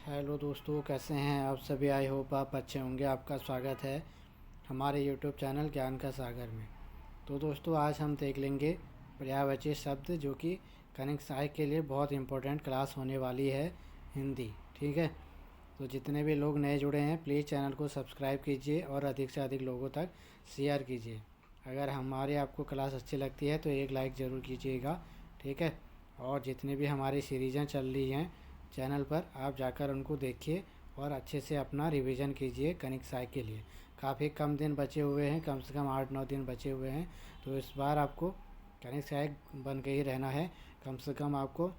Hello दोस्तों, कैसे हैं आप सभी। आई होप आप अच्छे होंगे। आपका स्वागत है हमारे यूट्यूब चैनल ज्ञान का सागर में। तो दोस्तों, आज हम देख लेंगे पर्यायवाची शब्द, जो कि कनिक सहायक के लिए बहुत इम्पोर्टेंट क्लास होने वाली है, हिंदी। ठीक है, तो जितने भी लोग नए जुड़े हैं प्लीज़ चैनल को सब्सक्राइब कीजिए और अधिक से अधिक लोगों तक शेयर कीजिए। अगर हमारी आपको क्लास अच्छी लगती है तो एक लाइक ज़रूर कीजिएगा। ठीक है, और जितनी भी हमारी सीरीज़ें चल रही हैं चैनल पर, आप जाकर उनको देखिए और अच्छे से अपना रिवीजन कीजिए। कनिक सहायक के लिए काफ़ी कम दिन बचे हुए हैं, कम से कम 8-9 दिन बचे हुए हैं। तो इस बार आपको कनिक सहायक बन के ही रहना है। कम से कम आपको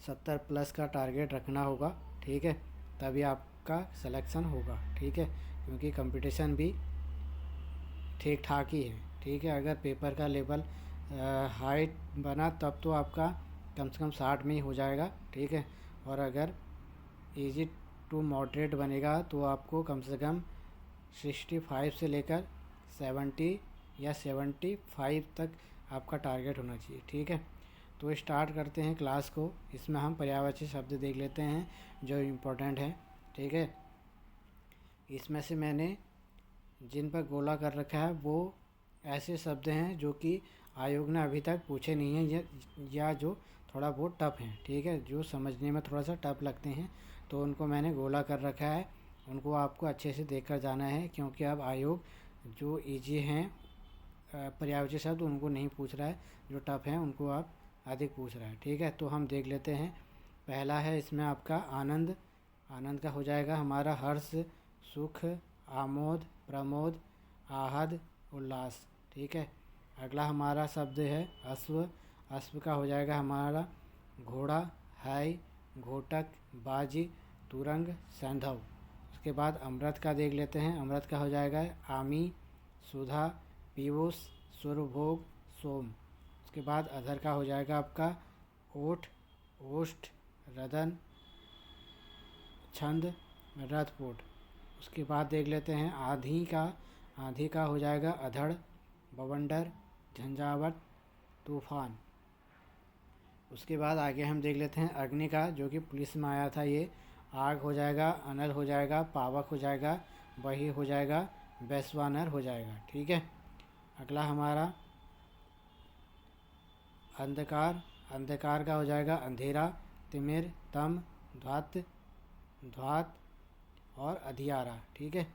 70 प्लस का टारगेट रखना होगा। ठीक है, तभी आपका सिलेक्शन होगा। ठीक है, क्योंकि कंपटीशन भी ठीक ठाक ही है। ठीक है, अगर पेपर का लेवल हाइट बना तब तो आपका कम से कम 60 में ही हो जाएगा। ठीक है, और अगर इजी टू मॉडरेट बनेगा तो आपको कम से कम 65 से लेकर 70 या 75 तक आपका टारगेट होना चाहिए। ठीक है, तो स्टार्ट करते हैं क्लास को। इसमें हम पर्यायवाची शब्द देख लेते हैं जो इम्पोर्टेंट है। ठीक है, इसमें से मैंने जिन पर गोला कर रखा है वो ऐसे शब्द हैं जो कि आयोग ने अभी तक पूछे नहीं हैं, या जो थोड़ा बहुत टफ हैं। ठीक है, जो समझने में थोड़ा सा टफ लगते हैं तो उनको मैंने गोला कर रखा है। उनको आपको अच्छे से देख कर जाना है, क्योंकि अब आयोग जो इजी हैं पर्यायवाची शब्द उनको नहीं पूछ रहा है, जो टफ हैं उनको आप अधिक पूछ रहा है। ठीक है, तो हम देख लेते हैं। पहला है इसमें आपका आनंद। आनंद का हो जाएगा हमारा हर्ष, सुख, आमोद, प्रमोद, आहद, उल्लास। ठीक है, अगला हमारा शब्द है अश्व। अश्व का हो जाएगा हमारा घोड़ा, है, घोटक, बाजी, तुरंग, सैंधव। उसके बाद अमृत का देख लेते हैं। अमृत का हो जाएगा आमी, सुधा, पीयूष, सुरभोग, सोम। उसके बाद अधर का हो जाएगा आपका ओठ, ओष्ठ, रदन, छंद, रथपोट। उसके बाद देख लेते हैं आंधी का। आंधी का हो जाएगा अधड़, बवंडर, झंझावत, तूफान। उसके बाद आगे हम देख लेते हैं अग्नि का, जो कि पुलिस में आया था। ये आग हो जाएगा, अनल हो जाएगा, पावक हो जाएगा, वही हो जाएगा, वैश्वानर हो जाएगा। ठीक है, अगला हमारा अंधकार। अंधकार का हो जाएगा अंधेरा, तिमिर, तम, ध्वात, ध्वात और अधियारा। ठीक है,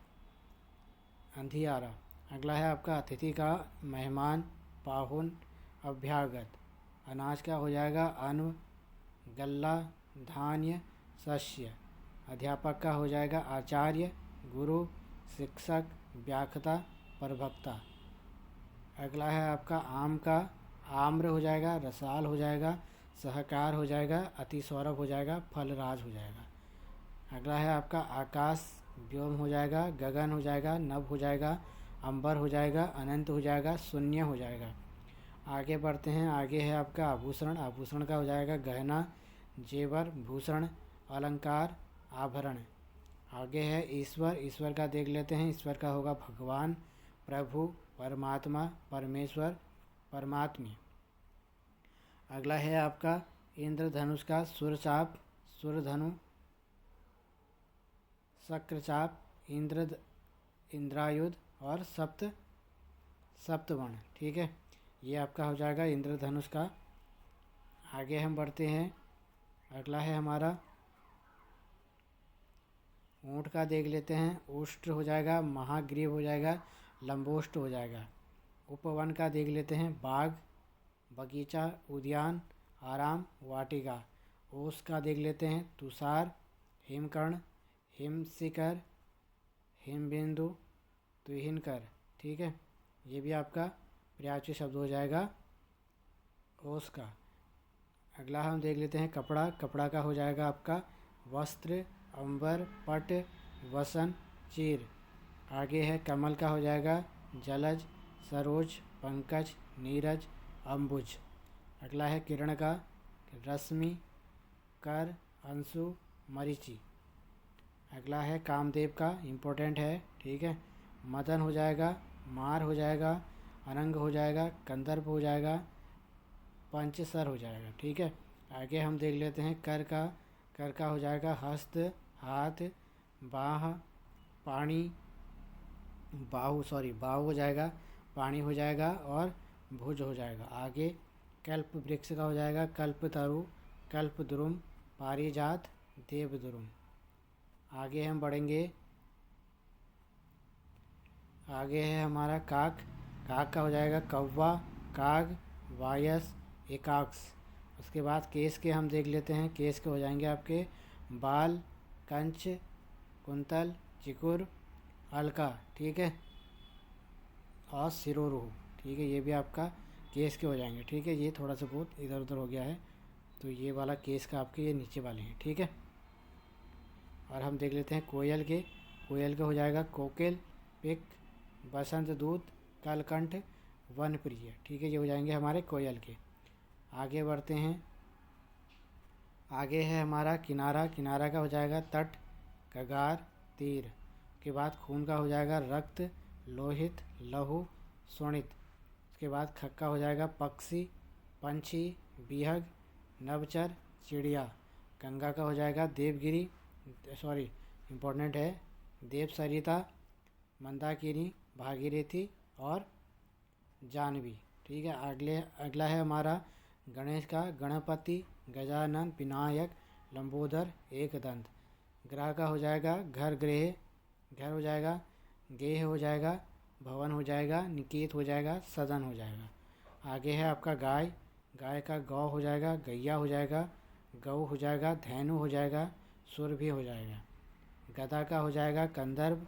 अंधियारा। अगला है आपका अतिथि का मेहमान, पाहुन, अभ्यागत। अनाज का हो जाएगा अन्न, गल्ला, धान्य, शस्य। अध्यापक का हो जाएगा आचार्य, गुरु, शिक्षक, व्याख्याता, प्रवक्ता। अगला है आपका आम का आम्र हो जाएगा, रसाल हो जाएगा, सहकार हो जाएगा, अति सौरभ हो जाएगा, फलराज हो जाएगा। अगला है आपका आकाश, व्योम हो जाएगा, गगन हो जाएगा, नभ हो जाएगा, अंबर हो जाएगा, अनंत हो जाएगा, शून्य हो जाएगा। आगे बढ़ते हैं। आगे है आपका आभूषण। आभूषण का हो जाएगा गहना, जेवर, भूषण, अलंकार, आभरण। आगे है ईश्वर। ईश्वर का देख लेते हैं। ईश्वर का होगा भगवान, प्रभु, परमात्मा, परमेश्वर, परमात्म्य। अगला है आपका इंद्रधनुष का सुरचाप, सुरधनु, शक्रचाप, इंद्रायुध और सप्तवर्ण। ठीक है, ये आपका हो जाएगा इंद्रधनुष का। आगे हम बढ़ते हैं। अगला है हमारा ऊँट का देख लेते हैं। उष्ट्र हो जाएगा, महाग्रीव हो जाएगा, लंबोष्ट हो जाएगा। उपवन का देख लेते हैं। बाग, बगीचा, उद्यान, आराम, वाटिका। ओस का देख लेते हैं। तुषार, हिमकर्ण, हिमशिखर, हिमबिंदु, तुहिनकर। ठीक है, ये भी आपका पर्यायवाची शब्द हो जाएगा ओस का। अगला हम देख लेते हैं कपड़ा। कपड़ा का हो जाएगा आपका वस्त्र, अंबर, पट, वसन, चीर। आगे है कमल का हो जाएगा जलज, सरोज, पंकज, नीरज, अम्बुज। अगला है किरण का रश्मि, कर, अंशु, मरीचि। अगला है कामदेव का, इम्पोर्टेंट है। ठीक है, मदन हो जाएगा, मार हो जाएगा, अनंग हो जाएगा, कंदर्प हो जाएगा, पंचसर हो जाएगा। ठीक है, आगे हम देख लेते हैं कर का कर का हो जाएगा हस्त, हाथ, बाह, पाणी, बाहु हो जाएगा, पानी हो जाएगा और भुज हो जाएगा। आगे कल्प वृक्ष का हो जाएगा कल्पतरु, कल्पद्रुम, पारिजात, देवद्रुम। आगे हम बढ़ेंगे, आगे है हमारा काक। काक का हो जाएगा कौवा, काग, वायस, एकाक्ष। उसके बाद केस के हम देख लेते हैं। केस के हो जाएंगे आपके बाल, कंच, कुंतल, चिकुर, अलका, ठीक है, और सिरोरूह, ठीक है। ये भी आपका केस के हो जाएंगे, ठीक है। ये थोड़ा सा बहुत इधर उधर हो गया है, तो ये वाला केस का आपके ये नीचे वाले हैं, ठीक है। और हम देख लेते हैं कोयल के। कोयल का हो जाएगा कोकिल, पिक, बसंत दूत, कलकंठ, वनप्रिय, ठीक है। ये हो जाएंगे हमारे कोयल के। आगे बढ़ते हैं, आगे है हमारा किनारा। किनारा का हो जाएगा तट, कगार, तीर। उसके बाद खून का हो जाएगा रक्त, लोहित, लहू, शोणित। उसके बाद खक का हो जाएगा पक्षी, पंछी, बिहग, नवचर, चिड़िया। गंगा का हो जाएगा देवगिरी, सॉरी इम्पोर्टेंट है, देवसरिता, मंदाकिनी, भागीरथी और जानवी, ठीक है। अगला है हमारा गणेश का गणपति, गजानन, विनायक, लंबोदर, एकदंत। ग्रह का हो जाएगा घर, गृह, घर हो जाएगा, गेह हो जाएगा, भवन हो जाएगा, निकेत हो जाएगा, सदन हो जाएगा। आगे है आपका गाय। गाय का गौ हो जाएगा, गैया हो जाएगा, गऊ हो जाएगा, धैनु हो जाएगा, सुर भी हो जाएगा। गधा का हो जाएगा कंदर्प,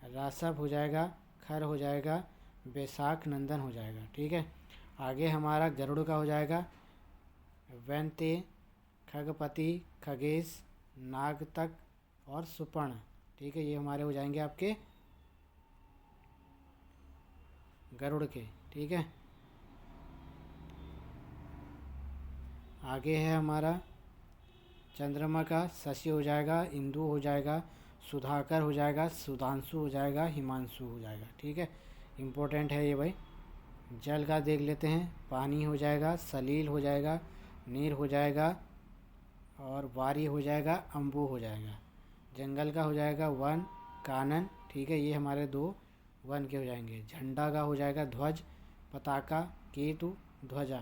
रासव हो जाएगा, खर हो जाएगा, बैसाख नंदन हो जाएगा, ठीक है। आगे हमारा गरुड़ का हो जाएगा वैन्ते, खगपति, खगेश, नागतक और सुपर्ण, ठीक है। ये हमारे हो जाएंगे आपके गरुड़ के, ठीक है। आगे है हमारा चंद्रमा का शशि हो जाएगा, इंदु हो जाएगा, सुधाकर हो जाएगा, सुधांशु हो जाएगा, हिमांशु हो जाएगा, ठीक है। इम्पोर्टेंट है ये भाई। जल का देख लेते हैं, पानी हो जाएगा, सलील हो जाएगा, नीर हो जाएगा और वारी हो जाएगा, अम्बू हो जाएगा। जंगल का हो जाएगा वन, कानन, ठीक है। ये हमारे दो वन के हो जाएंगे। झंडा का हो जाएगा ध्वज, पताका, केतु, ध्वजा।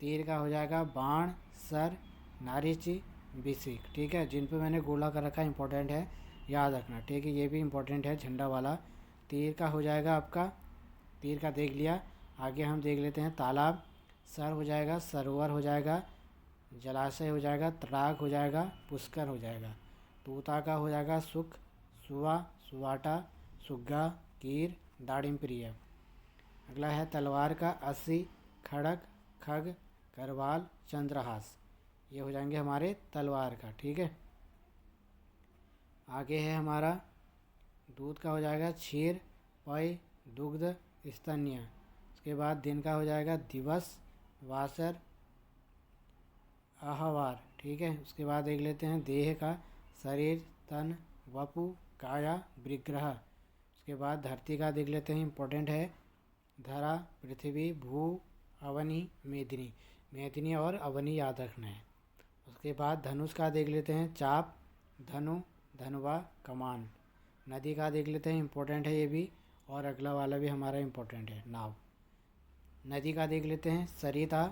तीर का हो जाएगा बाण, सर, नारिची, बिसिक, ठीक है। जिन पे मैंने गोला कर रखा है इंपॉर्टेंट है, याद रखना, ठीक है। ये भी इंपॉर्टेंट है झंडा वाला। तीर का हो जाएगा आपका, तीर का देख लिया। आगे हम देख लेते हैं तालाब। सर हो जाएगा सरोवर हो जाएगा, जलाशय हो जाएगा, तड़ाग हो जाएगा, पुष्कर हो जाएगा। तोता का हो जाएगा सुख, सुआ, सुवाटा, सुग्गा, कीर, दाड़िम प्रिय। अगला है तलवार का अस्सी, खड़ग, खग, करवाल, चंद्रहास। ये हो जाएंगे हमारे तलवार का, ठीक है। आगे है हमारा दूध का हो जाएगा क्षीर, पय, दुग्ध, स्तन्य। उसके बाद दिन का हो जाएगा दिवस, वासर, आहवार, ठीक है। उसके बाद देख लेते हैं देह का शरीर, तन, वपु, काया, विग्रह। उसके बाद धरती का देख लेते हैं, इंपॉर्टेंट है, धरा, पृथ्वी, भू, अवनी, मेदिनी। मेदिनी और अवनी याद रखना है। उसके बाद धनुष का देख लेते हैं, चाप, धनु, धनुवा, कमान। नदी का देख लेते हैं, इंपॉर्टेंट है ये भी, और अगला वाला भी हमारा इंपॉर्टेंट है, नाव। नदी का देख लेते हैं, सरिता,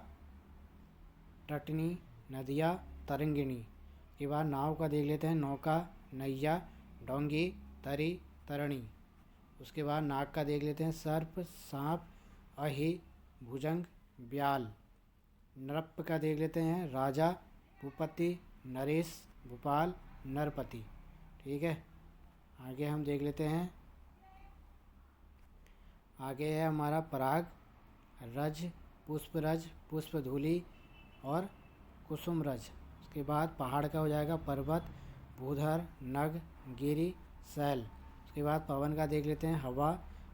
टटनी, नदिया, तरंगिणी। के बाद नाव का देख लेते हैं, नौका, नैया, डोंगी, तरी, तरणी। उसके बाद नाग का देख लेते हैं, सर्प, सांप, अहि, भुजंग, ब्याल। नृप का देख लेते हैं, राजा, भूपति, नरेश, भोपाल, नरपति, ठीक है। आगे हम देख लेते हैं, आगे है हमारा पराग, रज, पुष्परज, पुष्पधूली और कुसुमरज। उसके बाद पहाड़ का हो जाएगा पर्वत, भूधर, नग, गिरी, शैल। उसके बाद पवन का देख लेते हैं, हवा,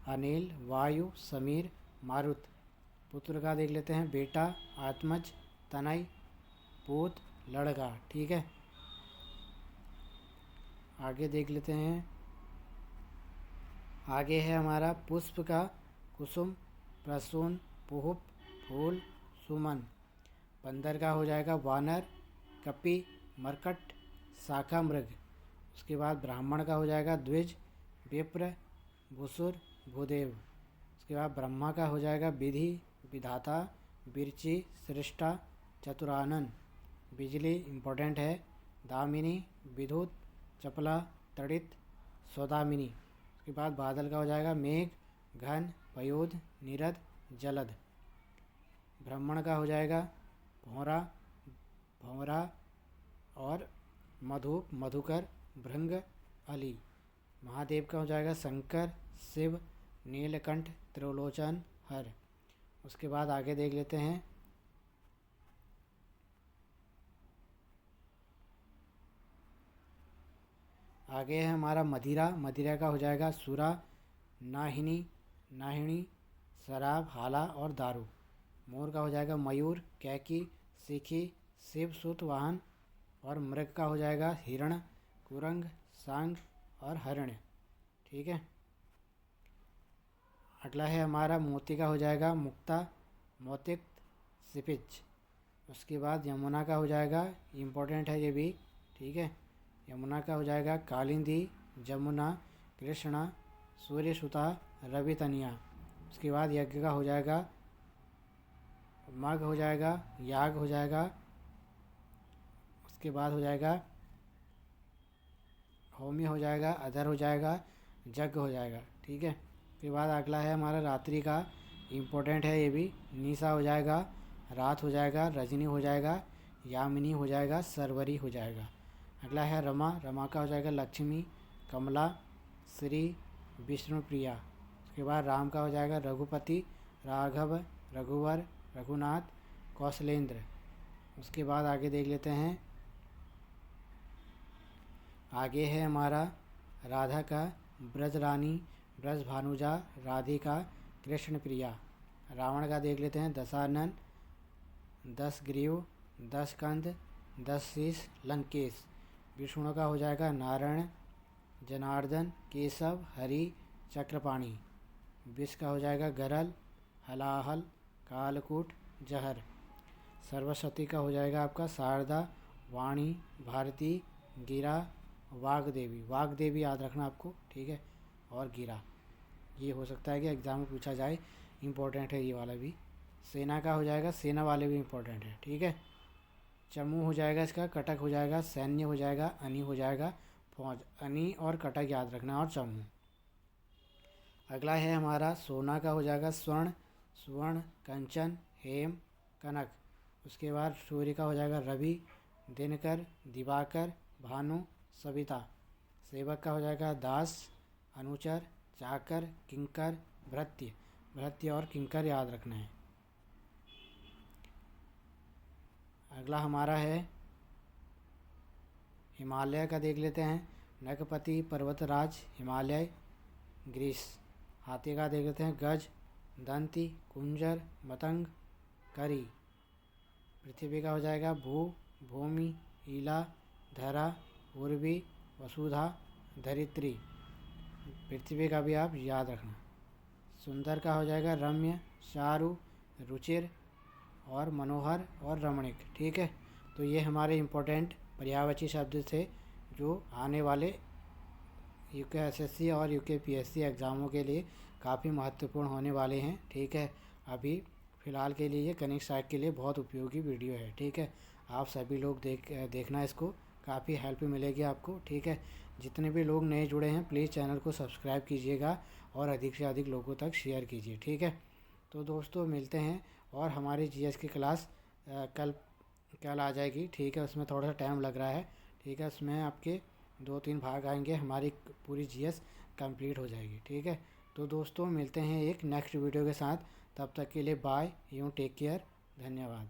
अनिल, वायु, समीर, मारुत। पुत्र का देख लेते हैं, बेटा, आत्मज, तनय, पूत, लड़का, ठीक है। आगे देख लेते हैं, आगे है हमारा पुष्प का कुसुम, प्रसून, पुष्प, फूल, सुमन। बंदर का हो जाएगा वानर, कपि, मरकट, शाखा मृग। उसके बाद ब्राह्मण का हो जाएगा द्विज, विप्र, भूसुर, भूदेव। उसके बाद ब्रह्मा का हो जाएगा विधि, विधाता, बिरची, सृष्टा, चतुरानन। बिजली इम्पोर्टेंट है, दामिनी, विद्युत, चपला, तड़ित, सौदामिनी। उसके बाद बादल का हो जाएगा मेघ, घन, पयोध, नीरद, जलद। ब्राह्मण का हो जाएगा भौरा, भौरा और मधु, मधुकर, भृंग, अली। महादेव का हो जाएगा शंकर, शिव, नीलकंठ, त्रिलोचन, हर। उसके बाद आगे देख लेते हैं। आगे है हमारा मदिरा। मदिरा का हो जाएगा सुरा, नाहिनी, नाहिणी, शराब, हाला और दारू। मोर का हो जाएगा मयूर, कैकी, सीखी, शिव, सुत, वाहन। और मृग का हो जाएगा हिरण, कुरंग, सांग और हरिण। ठीक है। अगला है हमारा मोती का हो जाएगा मुक्ता, मोतिक, सिपिच। उसके बाद यमुना का हो जाएगा, इम्पोर्टेंट है ये भी। ठीक है। यमुना का हो जाएगा कालिंदी, जमुना, कृष्णा, सूर्यसुता, रवि तनिया। उसके बाद यज्ञ का हो जाएगा मग, हो जाएगा याग, हो जाएगा। उसके बाद हो जाएगा होमी, हो जाएगा अधर, हो जाएगा यज्ञ, हो जाएगा। ठीक है। उसके बाद अगला है हमारा रात्रि का, इम्पोर्टेंट है ये भी। निशा हो जाएगा, रात हो जाएगा, रजनी हो जाएगा, यामिनी हो जाएगा, सरवरी हो जाएगा। अगला है रमा। रमा का हो जाएगा लक्ष्मी, कमला, श्री, विष्णुप्रिया। उसके बाद राम का हो जाएगा रघुपति, राघव, रघुवर, रघुनाथ, कौशलेंद्र। उसके बाद आगे देख लेते हैं। आगे है हमारा राधा का ब्रजरानी, ब्रज भानुजा, राधिका, कृष्ण प्रिया। रावण का देख लेते हैं दशानन, 10 ग्रीव, 10 कंध, 10 शीश, लंकेश। विष्णु का हो जाएगा नारायण, जनार्दन, केशव, हरि, चक्रपाणी। विष का हो जाएगा गरल, हलाहल, कालकूट, जहर। सरस्वती का हो जाएगा आपका शारदा, वाणी, भारती, गिरा, वाग्देवी। वाग्देवी याद रखना आपको। ठीक है। और गिरा, ये हो सकता है कि एग्ज़ाम में पूछा जाए, इम्पोर्टेंट है ये वाला भी। सेना का हो जाएगा, सेना वाले भी इम्पोर्टेंट है। ठीक है। चमू हो जाएगा इसका, कटक हो जाएगा, सैन्य हो जाएगा, अनि हो जाएगा फौज। अनि और कटक याद रखना, और चमू। अगला है हमारा सोना का हो जाएगा स्वर्ण, सुवर्ण, कंचन, हेम, कनक। उसके बाद सूर्य का हो जाएगा रवि, दिनकर, दिवाकर, भानु, सविता। सेवक का हो जाएगा दास, अनुचर, चाकर, किंकर, भृत्य। भृत्य और किंकर याद रखना है। अगला हमारा है हिमालय का, देख लेते हैं। नगपति, पर्वतराज, हिमालय, ग्रीस। हाथी का देख लेते हैं गज, दंती, कुंजर, मतंग, करी। पृथ्वी का हो जाएगा भू, भूमि, ईला, धरा, उर्वी, वसुधा, धरित्री। पृथ्वी का भी आप याद रखना। सुंदर का हो जाएगा रम्य, चारु, रुचिर और मनोहर और रमणीक। ठीक है। तो ये हमारे इम्पोर्टेंट पर्यायवाची शब्द थे जो आने वाले यूके और यूके एग्ज़ामों के लिए काफ़ी महत्वपूर्ण होने वाले हैं। ठीक है। अभी फ़िलहाल के लिए ये कनिष्ठ सहायक के लिए बहुत उपयोगी वीडियो है। ठीक है। आप सभी लोग देखना इसको, काफ़ी हेल्प मिलेगी आपको। ठीक है। जितने भी लोग नए जुड़े हैं प्लीज़ चैनल को सब्सक्राइब कीजिएगा और अधिक से अधिक लोगों तक शेयर कीजिए। ठीक है। तो दोस्तों मिलते हैं, और हमारी जीएस की क्लास कल आ जाएगी। ठीक है। उसमें थोड़ा सा टाइम लग रहा है। ठीक है। उसमें आपके 2-3 भाग आएंगे, हमारी पूरी जीएस कंप्लीट हो जाएगी। ठीक है। तो दोस्तों मिलते हैं एक नेक्स्ट वीडियो के साथ। तब तक के लिए बाय, टेक केयर, धन्यवाद।